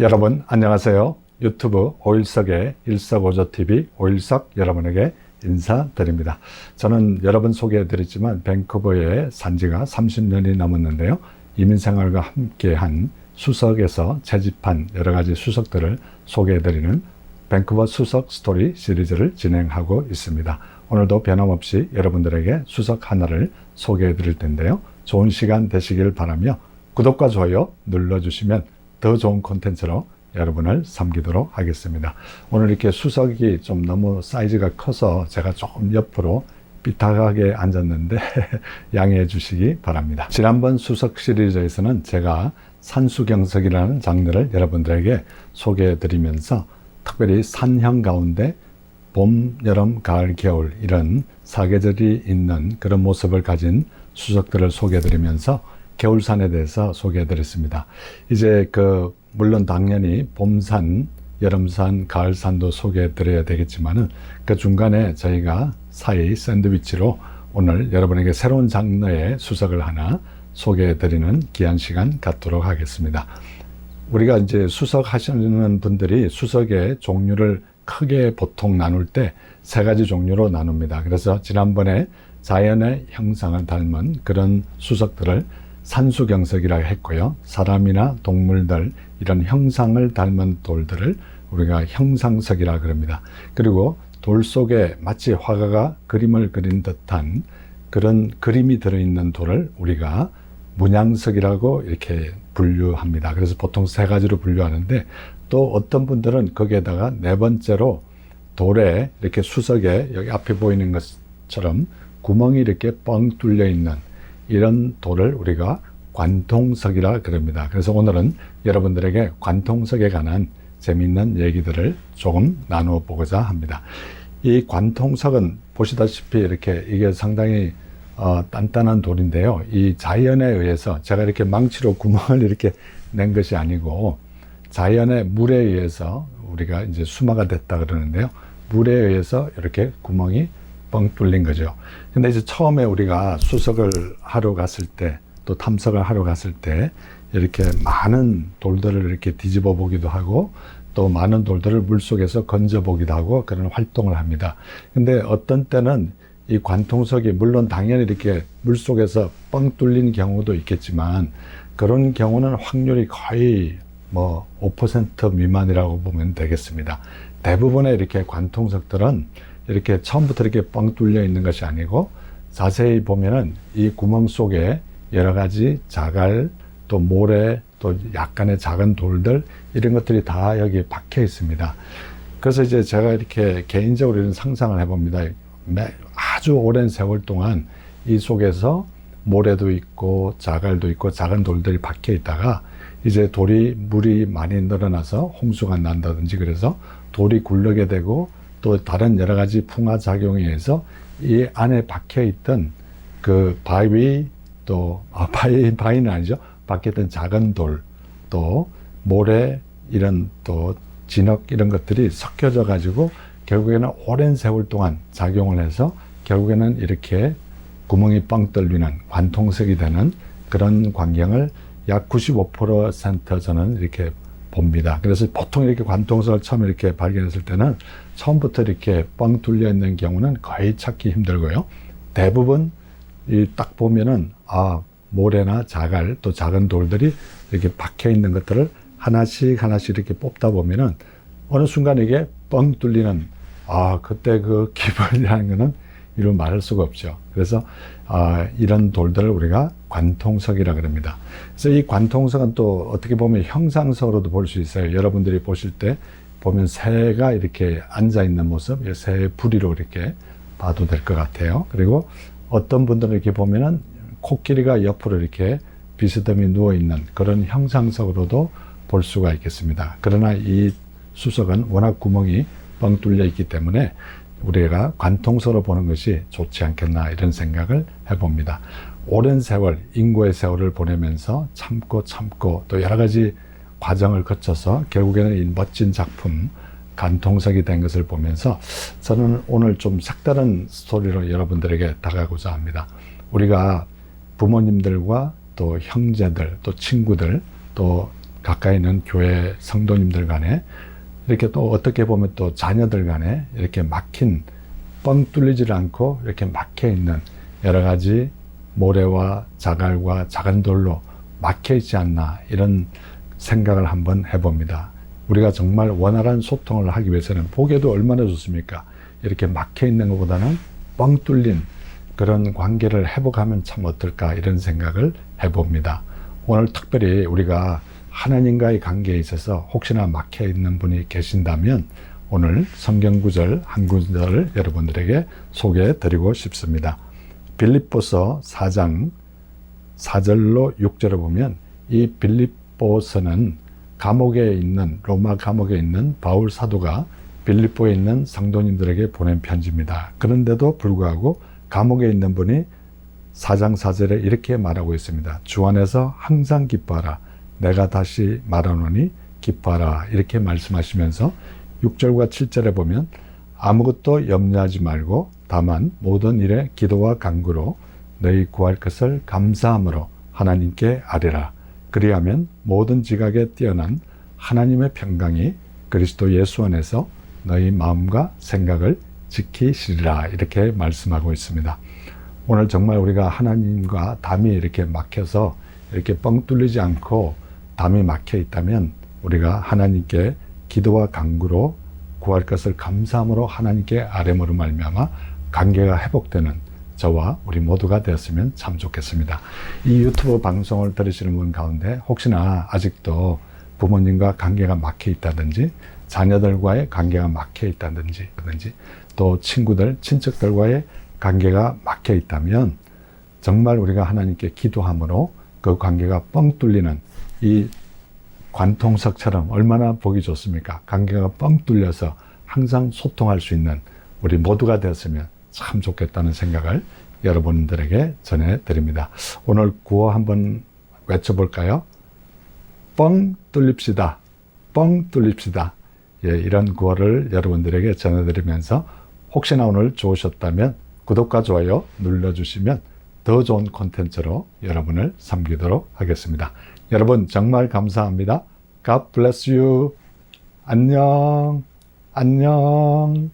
여러분 안녕하세요. 유튜브 오일석의 일석오조TV 오일석 여러분에게 인사드립니다. 저는 여러 번 소개해드렸지만 밴쿠버에 산지가 30년이 넘었는데요. 이민생활과 함께한 수석에서 채집한 여러 가지 수석들을 소개해드리는 밴쿠버 수석 스토리 시리즈를 진행하고 있습니다. 오늘도 변함없이 여러분들에게 수석 하나를 소개해드릴 텐데요. 좋은 시간 되시길 바라며 구독과 좋아요 눌러주시면 더 좋은 콘텐츠로 여러분을 섬기도록 하겠습니다. 오늘 이렇게 수석이 좀 너무 사이즈가 커서 제가 조금 옆으로 삐딱하게 앉았는데 양해해 주시기 바랍니다. 지난번 수석 시리즈에서는 제가 산수경석이라는 장르를 여러분들에게 소개해 드리면서 특별히 산형 가운데 봄, 여름, 가을, 겨울 이런 사계절이 있는 그런 모습을 가진 수석들을 소개해 드리면서 겨울산에 대해서 소개해 드렸습니다. 이제 물론 당연히 봄산, 여름산, 가을산도 소개해 드려야 되겠지만은 그 중간에 저희가 사이 샌드위치로 오늘 여러분에게 새로운 장르의 수석을 하나 소개해 드리는 귀한 시간 갖도록 하겠습니다. 우리가 이제 수석 하시는 분들이 수석의 종류를 크게 보통 나눌 때 세 가지 종류로 나눕니다. 그래서 지난번에 자연의 형상을 닮은 그런 수석들을 산수경석이라고 했고요. 사람이나 동물들 이런 형상을 닮은 돌들을 우리가 형상석이라고 그럽니다. 그리고 돌 속에 마치 화가가 그림을 그린 듯한 그런 그림이 들어있는 돌을 우리가 문양석이라고 이렇게 분류합니다. 그래서 보통 세 가지로 분류하는데 또 어떤 분들은 거기에다가 네 번째로 돌에 이렇게 수석에 여기 앞에 보이는 것처럼 구멍이 이렇게 뻥 뚫려 있는 이런 돌을 우리가 관통석이라 그럽니다. 그래서 오늘은 여러분들에게 관통석에 관한 재미있는 얘기들을 조금 나누어 보고자 합니다. 이 관통석은 보시다시피 이렇게 이게 상당히 단단한 돌인데요. 이 자연에 의해서 제가 이렇게 망치로 구멍을 이렇게 낸 것이 아니고 자연의 물에 의해서 우리가 이제 수마가 됐다 그러는데요. 물에 의해서 이렇게 구멍이 뻥 뚫린 거죠. 근데 이제 처음에 우리가 수석을 하러 갔을 때 또 탐석을 하러 갔을 때 이렇게 많은 돌들을 이렇게 뒤집어 보기도 하고 또 많은 돌들을 물속에서 건져 보기도 하고 그런 활동을 합니다. 근데 어떤 때는 이 관통석이 물론 당연히 이렇게 물속에서 뻥 뚫린 경우도 있겠지만 그런 경우는 확률이 거의 5% 미만이라고 보면 되겠습니다. 대부분의 이렇게 관통석들은 이렇게 처음부터 이렇게 뻥 뚫려 있는 것이 아니고 자세히 보면은 이 구멍 속에 여러 가지 자갈, 또 모래, 또 약간의 작은 돌들 이런 것들이 다 여기 박혀 있습니다. 그래서 이제 제가 이렇게 개인적으로 이런 상상을 해봅니다. 아주 오랜 세월 동안 이 속에서 모래도 있고 자갈도 있고 작은 돌들이 박혀 있다가 이제 물이 많이 늘어나서 홍수가 난다든지 그래서 돌이 굴러게 되고 또 다른 여러 가지 풍화 작용에 의해서 이 안에 박혀 있던 그 바위는 아니죠. 박혀 있던 작은 돌, 또 모래 이런 또 진흙 이런 것들이 섞여져 가지고 결국에는 오랜 세월 동안 작용을 해서 결국에는 이렇게 구멍이 뻥 뚫리는 관통석이 되는 그런 광경을 약 95% 저는 이렇게 봅니다. 그래서 보통 이렇게 관통석을 처음 이렇게 발견했을 때는 처음부터 이렇게 뻥 뚫려 있는 경우는 거의 찾기 힘들고요. 대부분 딱 보면은 모래나 자갈 또 작은 돌들이 이렇게 박혀 있는 것들을 하나씩 이렇게 뽑다 보면은 어느 순간 이게 뻥 뚫리는 그때 그 기분이라는 거는 이루 말할 수가 없죠. 그래서 이런 돌들을 우리가 관통석이라 그럽니다. 그래서 이 관통석은 또 어떻게 보면 형상석으로도 볼 수 있어요. 여러분들이 보실 때 보면 새가 이렇게 앉아 있는 모습, 새의 부리로 이렇게 봐도 될 것 같아요. 그리고 어떤 분들은 이렇게 보면은 코끼리가 옆으로 이렇게 비스듬히 누워 있는 그런 형상석으로도 볼 수가 있겠습니다. 그러나 이 수석은 워낙 구멍이 뻥 뚫려 있기 때문에 우리가 관통석으로 보는 것이 좋지 않겠나 이런 생각을 해봅니다. 오랜 세월, 인고의 세월을 보내면서 참고 또 여러 가지 과정을 거쳐서 결국에는 이 멋진 작품, 관통석이 된 것을 보면서 저는 오늘 좀 색다른 스토리로 여러분들에게 다가가고자 합니다. 우리가 부모님들과 또 형제들, 또 친구들, 또 가까이 있는 교회 성도님들 간에 이렇게 또 어떻게 보면 또 자녀들 간에 이렇게 막힌 뻥 뚫리질 않고 이렇게 막혀 있는 여러 가지 모래와 자갈과 작은 돌로 막혀 있지 않나 이런 생각을 한번 해봅니다. 우리가 정말 원활한 소통을 하기 위해서는 보기에도 얼마나 좋습니까? 이렇게 막혀 있는 것보다는 뻥 뚫린 그런 관계를 회복하면 참 어떨까 이런 생각을 해봅니다. 오늘 특별히 우리가 하나님과의 관계에 있어서 혹시나 막혀 있는 분이 계신다면 오늘 성경 구절 한 구절을 여러분들에게 소개해 드리고 싶습니다. 빌립보서 4장 4절로 6절을 보면 이 빌립보서는 감옥에 있는 로마 감옥에 있는 바울 사도가 빌립보에 있는 성도님들에게 보낸 편지입니다. 그런데도 불구하고 감옥에 있는 분이 4장 4절에 이렇게 말하고 있습니다. 주 안에서 항상 기뻐하라. 내가 다시 말하노니 기뻐하라. 이렇게 말씀하시면서 6절과 7절에 보면 아무것도 염려하지 말고 다만 모든 일에 기도와 간구로 너희 구할 것을 감사함으로 하나님께 아뢰라. 그리하면 모든 지각에 뛰어난 하나님의 평강이 그리스도 예수 안에서 너희 마음과 생각을 지키시리라. 이렇게 말씀하고 있습니다. 오늘 정말 우리가 하나님과 담이 이렇게 막혀서 이렇게 뻥 뚫리지 않고 담이 막혀 있다면 우리가 하나님께 기도와 간구로 구할 것을 감사함으로 하나님께 아뢰므로 말미암아 관계가 회복되는 저와 우리 모두가 되었으면 참 좋겠습니다. 이 유튜브 방송을 들으시는 분 가운데 혹시나 아직도 부모님과 관계가 막혀 있다든지 자녀들과의 관계가 막혀 있다든지 또 친구들, 친척들과의 관계가 막혀 있다면 정말 우리가 하나님께 기도함으로 그 관계가 뻥 뚫리는 이 관통석처럼 얼마나 보기 좋습니까? 관계가 뻥 뚫려서 항상 소통할 수 있는 우리 모두가 되었으면 참 좋겠다는 생각을 여러분들에게 전해드립니다. 오늘 구호 한번 외쳐볼까요? 뻥 뚫립시다. 뻥 뚫립시다. 예, 이런 구호를 여러분들에게 전해드리면서 혹시나 오늘 좋으셨다면 구독과 좋아요 눌러주시면 더 좋은 콘텐츠로 여러분을 섬기도록 하겠습니다. 여러분 정말 감사합니다. God bless you. 안녕. 안녕.